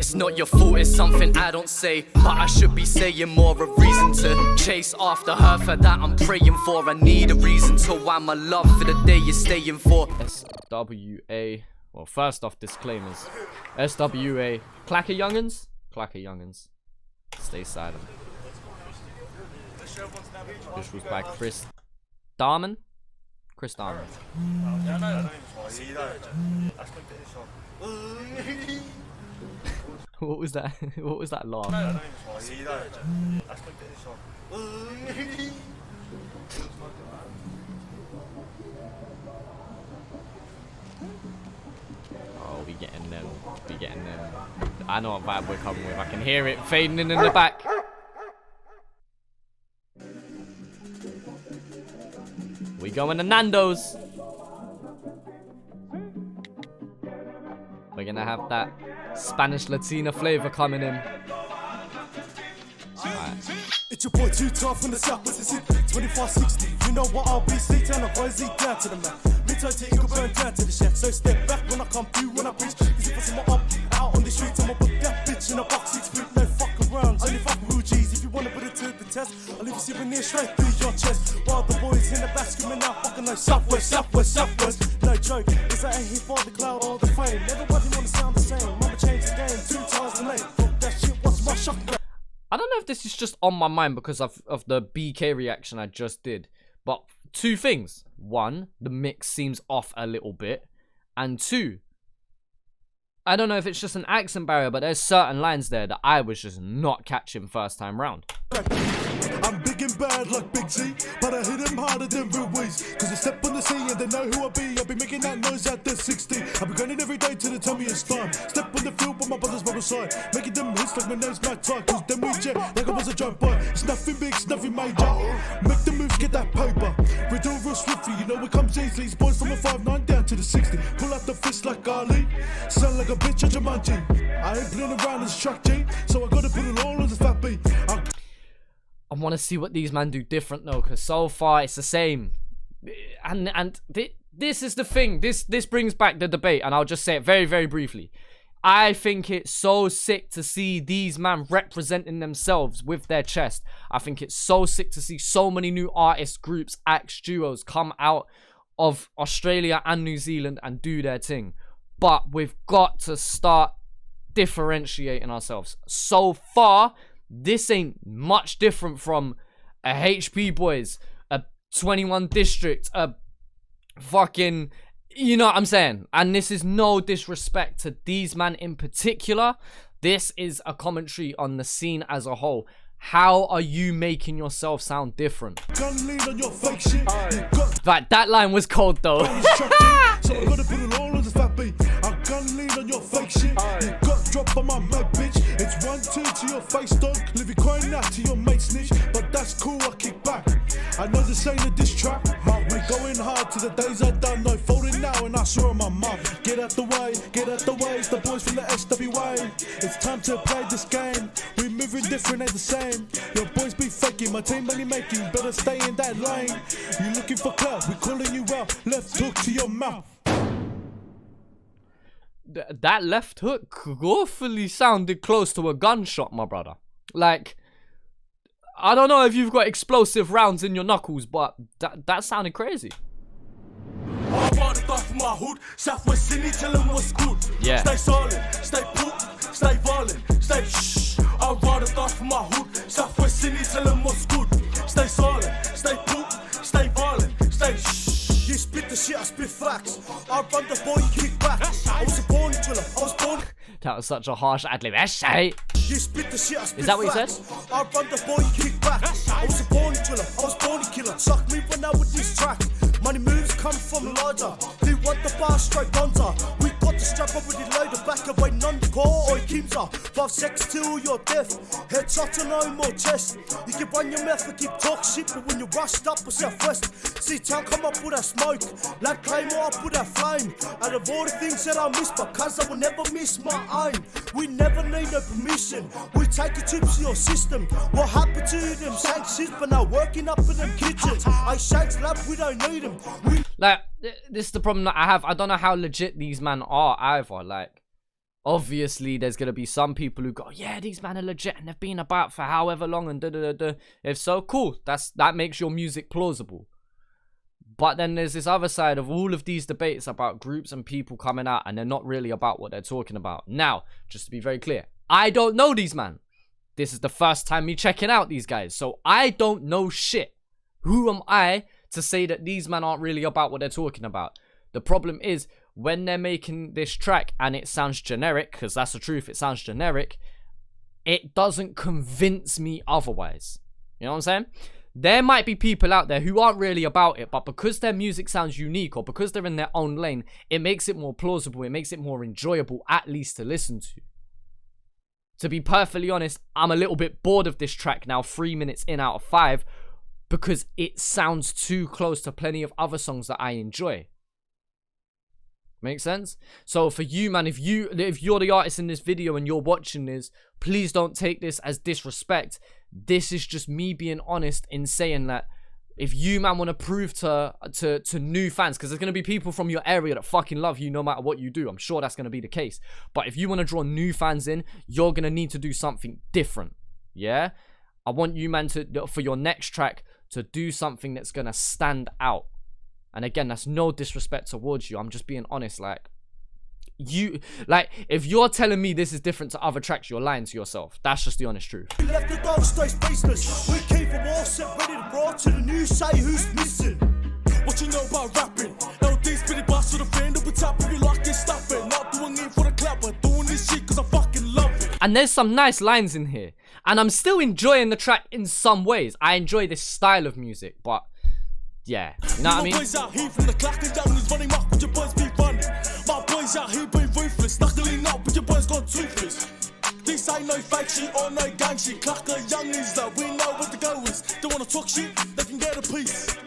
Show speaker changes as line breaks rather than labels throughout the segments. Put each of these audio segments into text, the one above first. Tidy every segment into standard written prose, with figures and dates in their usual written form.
It's not your fault, it's something I don't say, but I should be saying more. A reason to chase after her, for that I'm praying for. I need a reason to why my love for the day you're staying for. SWA. Well, first off, disclaimers. SWA. Clakka Younginz? Clakka Younginz. Stay silent. This was by Chris Darman? Chris Darman. What was that? What was that laugh? Oh, we getting them. We getting them. I know what vibe we're coming with. I can hear it fading in the back. We going to Nando's. We're gonna have that Spanish Latina flavor coming in. Alright.
It's your boy too tough from the south, but it's 2560. You know what I'll be, stay down and boys eat down to the man. Me turn to eagle, burn down to the chef. So step back when I come through, when I preach. Cause if I see my up out on the streets, I'ma put that bitch in a box 6 feet. No fuck around, only fuck rude G's. If you wanna put it to the test, I'll leave you souvenir straight through your chest. While the boys in the back screaming out, fucking no southwest, southwest, southwest. No joke, is that ain't here for the cloud or the fame. Everybody wanna sound the same. Mama changed the game 2 times the name. Fuck that shit, what's my shock?
I don't know if this is just on my mind because of the BK reaction I just did. But 2 things. 1, the mix seems off a little bit. And 2, I don't know if it's just an accent barrier, but there's certain lines there that I was just not catching first time round.
I'm big and bad like Big Z, but I hit them harder than Ruiz. Cause I step on the scene and they know who I be. I'll be making that noise at the 60. I'll be grinding every day till they tell me it's time. Step on the field with my brothers by my side, making them hits like my name's Matt Ty. Cause then we jet like I was a giant boy. It's nothing big, it's nothing major. Make the moves, get that paper. We do real swiftly, you know it comes easily. It's boys from a 5'9" down to the 60. Pull out the fist like Ali. Sound like a bitch at Jumanji. I ain't playing around as track G, so I gotta put it all on the fat beat.
I want to see what these men do different though, because so far it's the same. And this is the thing. This brings back the debate, and I'll just say it very, very briefly. I think it's so sick to see these men representing themselves with their chest. I think it's so sick to see so many new artist groups, acts, duos come out of Australia and New Zealand and do their thing. But we've got to start differentiating ourselves. So far, this ain't much different from a HP Boys, a 21 District, a fucking, you know what I'm saying? And this is no disrespect to these man in particular. This is a commentary on the scene as a whole. How are you making yourself sound different? Right, that line was cold though.
So I gotta put it all on the fat beat. I'm gonna lean on your fake shit. You got dropped by my mad bitch. It's 1-2 to your face, dog. Living crying out to your mate snitch. But that's cool, I kick back. I know this ain't a diss track. We're going hard to the days I done. No folding now and I saw my mum. Get out the way, get out the way. It's the boys from the SWA. It's time to play this game. We moving different, ain't the same. Your boys be faking, my team money making. Better stay in that lane. You looking for clout, we calling you out. Left hook to your mouth.
That left hook awfully sounded close to a gunshot, my brother. Like, I don't know if you've got explosive rounds in your knuckles, but that sounded crazy. Yeah.
Stay solid, stay put, stay violent, stay shh. I'd rather die from my hood. Southwest Sydney, tell them what's good. Stay solid, stay put, stay violent, stay shh. You spit the shit, I spit facts. I run the boy, you kick back. I was a born driller, I was born.
That was such a harsh ad-lib. You
spit the shit, I spit
Is that what you
facts.
said?
I run the boy, you kick back. I was a born driller, I was born a killer. Suck me when I with this track. Money moves come from larger. They want the bar straight bonza. We got the strap up with the load of back away none core or Kimza. 5 seconds till you're deaf. Headshot to no more chest. You can run your mouth and keep talk shit, but when you're rushed up or southwest, see town come up with that smoke. Lad claim up with that flame. Out of all the things that I miss, because I will never miss my aim. We never need no permission. We take the tips to your system. What happened to them sanctions? But now working up in them kitchens. I shanks lab, we don't need them.
Like, this is the problem that I have. I don't know how legit these men are either. Like, Obviously, there's going to be some people who go, yeah, these men are legit and they've been about for however long and da-da-da-da. If so, cool. That makes your music plausible. But then there's this other side of all of these debates about groups and people coming out and they're not really about what they're talking about. Now, just to be very clear, I don't know these man. This is the first time me checking out these guys. So I don't know shit. Who am I to say that these men aren't really about what they're talking about? The problem is, when they're making this track and it sounds generic, because that's the truth, it sounds generic, it doesn't convince me otherwise. You know what I'm saying? There might be people out there who aren't really about it, but because their music sounds unique or because they're in their own lane, it makes it more plausible, it makes it more enjoyable, at least to listen to. To be perfectly honest, I'm a little bit bored of this track now, 3 minutes in out of 5, because it sounds too close to plenty of other songs that I enjoy. Make sense? So for you, man, if you're the artist in this video and you're watching this, please don't take this as disrespect. This is just me being honest in saying that if you, man, want to prove to new fans, because there's going to be people from your area that fucking love you no matter what you do. I'm sure that's going to be the case. But if you want to draw new fans in, you're going to need to do something different. Yeah? I want you, man, for your next track to do something that's going to stand out. And again, that's no disrespect towards you. I'm just being honest. Like, if you're telling me this is different to other tracks, you're lying to yourself. That's just the honest truth.
We left the dark space baseless. We came from war, set ready to brawl to the news, say who's missing. What you know about rapping? LD's pretty boss to the fan, up top if you lock it, stop it. Not doing it for the clap, but doing this shit cause I fucking love it.
And there's some nice lines in here. And I'm still enjoying the track in some ways. I enjoy this style of music, but yeah, you know what I mean?
My boys out here from the Clakka Younginz running up with your boys be running. My boys out here being ruthless, knuckling up with your boys gone toothless. This ain't no fake shit or no gang shit. Clakka Younginz though, we know what the go is. They wanna talk shit, they can get a piece.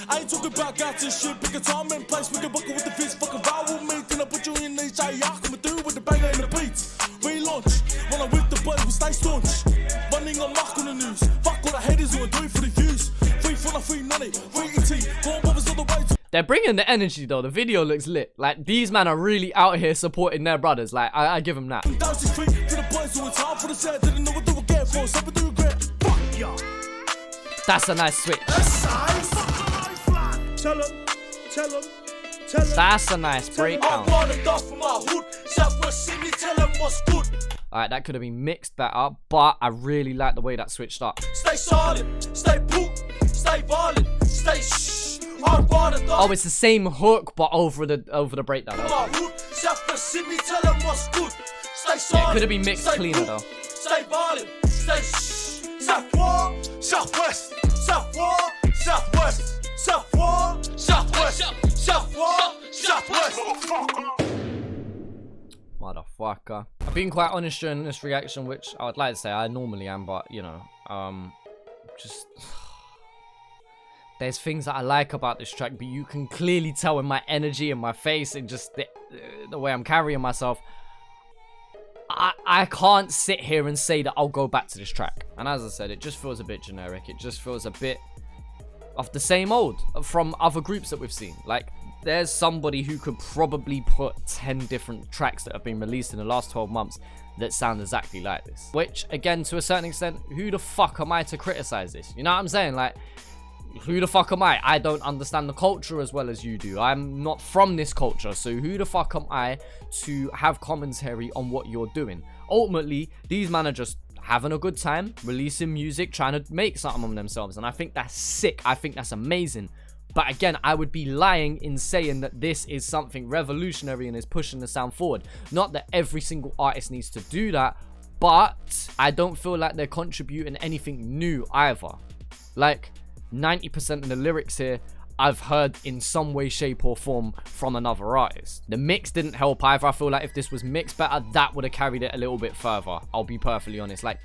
I ain't talking about guys and shit, pick a time and place. We can buckle with the fist, fucking row with me. Then I put you in the J, I come through with the banger and the beats. Relaunch, when I'm with the boys, we stay staunch. Running on mark on the news, fuck all the haters who are doing for the views.
They're bringing the energy though. The video looks lit. Like, these men are really out here supporting their brothers. Like, I give them that. That's a nice switch. That's a nice breakdown. Alright, that could have been mixed better, but I really like the way that switched up.
Stay solid, stay poop, stay violent, stay shh.
Oh, it's the same hook, but over the breakdown. Yeah, it could have been mixed cleaner though.
Stay violent, stay shh. Southwest, southwest, southwest, southwest, southwest, southwest.
Motherfucker. I've been quite honest during this reaction, which I would like to say I normally am, but you know, just there's things that I like about this track, but you can clearly tell in my energy and my face and just the way I'm carrying myself, I can't sit here and say that I'll go back to this track. And as I said, it just feels a bit generic. It just feels a bit of the same old from other groups that we've seen. Like, there's somebody who could probably put 10 different tracks that have been released in the last 12 months that sound exactly like this. Which, again, to a certain extent, who the fuck am I to criticize this? You know what I'm saying? Like, who the fuck am I? I don't understand the culture as well as you do. I'm not from this culture, so who the fuck am I to have commentary on what you're doing? Ultimately, these men are just having a good time, releasing music, trying to make something of themselves, and I think that's sick. I think that's amazing. But again, I would be lying in saying that this is something revolutionary and is pushing the sound forward. Not that every single artist needs to do that, but I don't feel like they're contributing anything new either. Like, 90% of the lyrics here I've heard in some way, shape or form from another artist. The mix didn't help either. I feel like if this was mixed better, that would have carried it a little bit further. I'll be perfectly honest. Like,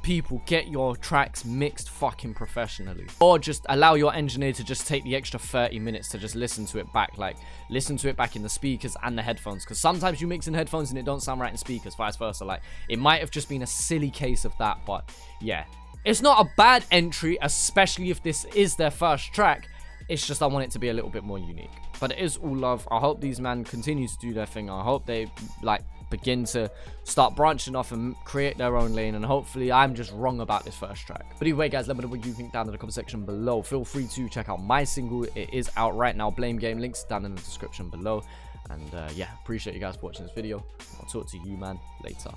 people, get your tracks mixed fucking professionally, or just allow your engineer to just take the extra 30 minutes to just listen to it back. Like, listen to it back in the speakers and the headphones, because sometimes you mix in headphones and it don't sound right in speakers, vice versa. Like, it might have just been a silly case of that, but yeah, it's not a bad entry, especially if this is their first track. It's just I want it to be a little bit more unique. But it is all love. I hope these men continue to do their thing. I hope they, like, begin to start branching off and create their own lane, and hopefully I'm just wrong about this first track. But either way, guys, let me know what you think down in the comment section below. Feel free to check out my single. It is out right now, Blame Game. Links down in the description below. And yeah, appreciate you guys for watching this video. I'll talk to you, man, later.